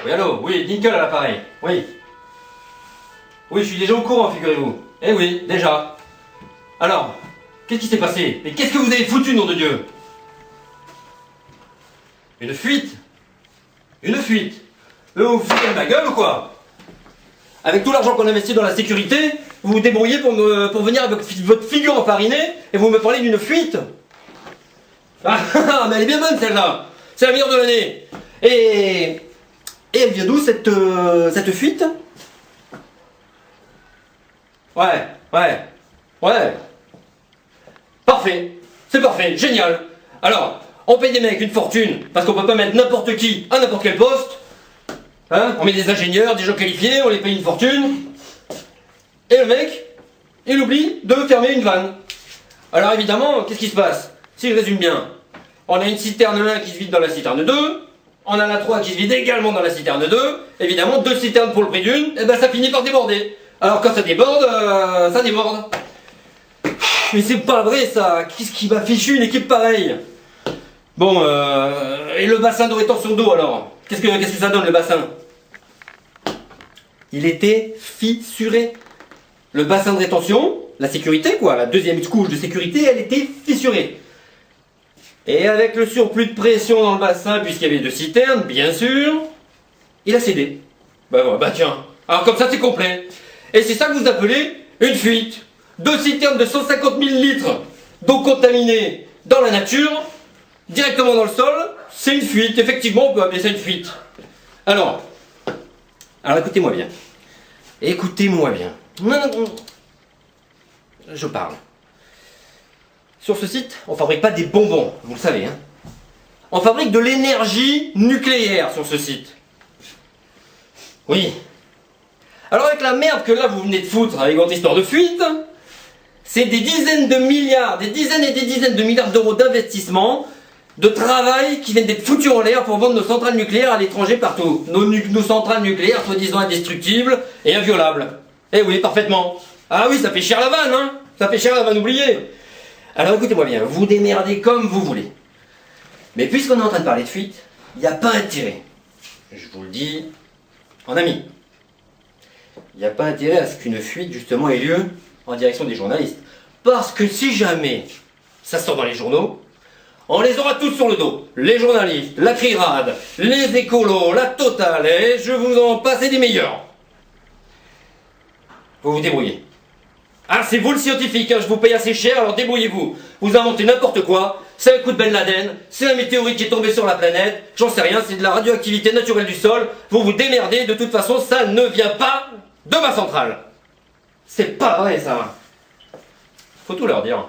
Oui, allô? Oui, Nickel à l'appareil. Oui. Oui, je suis déjà au courant, figurez-vous. Eh oui, déjà. Alors, qu'est-ce qui s'est passé? Et qu'est-ce que vous avez foutu, nom de Dieu? Une fuite? Une fuite? Vous vous foutez de ma gueule ou quoi? Avec tout l'argent qu'on investit dans la sécurité, vous vous débrouillez pour venir avec votre figure enfarinée et vous me parlez d'une fuite? Ah, mais elle est bien bonne celle-là. C'est la meilleure de l'année. Et elle vient d'où cette fuite? Ouais. Parfait. C'est parfait. Génial. Alors, on paye des mecs une fortune parce qu'on peut pas mettre n'importe qui à n'importe quel poste. Hein? On met des ingénieurs, des gens qualifiés, on les paye une fortune. Et le mec, il oublie de fermer une vanne. Alors évidemment, qu'est-ce qui se passe? Si je résume bien, on a une citerne 1 qui se vide dans la citerne 2, on a la 3 qui se vide également dans la citerne 2, évidemment, deux citernes pour le prix d'une, et ben ça finit par déborder. Alors quand ça déborde, ça déborde. Mais c'est pas vrai ça, qu'est-ce qui m'a fichu une équipe pareille? Bon, et le bassin de rétention d'eau alors? Qu'est-ce que ça donne le bassin? Il était fissuré. Le bassin de rétention, la sécurité quoi, la deuxième couche de sécurité, elle était fissurée. Et avec le surplus de pression dans le bassin, puisqu'il y avait deux citernes, bien sûr, il a cédé. Bah tiens, alors comme ça c'est complet. Et c'est ça que vous appelez une fuite. Deux citernes de 150 000 litres d'eau contaminée dans la nature, directement dans le sol, c'est une fuite. Effectivement, on peut appeler ça une fuite. Alors écoutez-moi bien. Écoutez-moi bien. Je parle. Sur ce site, on fabrique pas des bonbons, vous le savez, hein. On fabrique de l'énergie nucléaire sur ce site. Oui. Alors avec la merde que là vous venez de foutre avec votre histoire de fuite, c'est des dizaines de milliards, des dizaines et des dizaines de milliards d'euros d'investissement, de travail qui viennent d'être foutus en l'air pour vendre nos centrales nucléaires à l'étranger partout. Nos centrales nucléaires soi-disant indestructibles et inviolables. Eh oui, parfaitement. Ah oui, ça fait cher la vanne, hein. Ça fait cher la vanne, oubliez. Alors écoutez-moi bien, vous démerdez comme vous voulez. Mais puisqu'on est en train de parler de fuite, il n'y a pas intérêt. Je vous le dis en ami. Il n'y a pas intérêt à ce qu'une fuite justement ait lieu en direction des journalistes. Parce que si jamais ça sort dans les journaux, on les aura tous sur le dos. Les journalistes, la CRIRAD, les écolos, la totale, et je vous en passe des meilleurs. Vous vous débrouillez. Ah, c'est vous le scientifique, hein, je vous paye assez cher, alors débrouillez-vous. Vous inventez n'importe quoi, c'est un coup de Ben Laden, c'est un météorite qui est tombé sur la planète, j'en sais rien, c'est de la radioactivité naturelle du sol, vous vous démerdez, de toute façon, ça ne vient pas de ma centrale. C'est pas vrai, ça. Faut tout leur dire.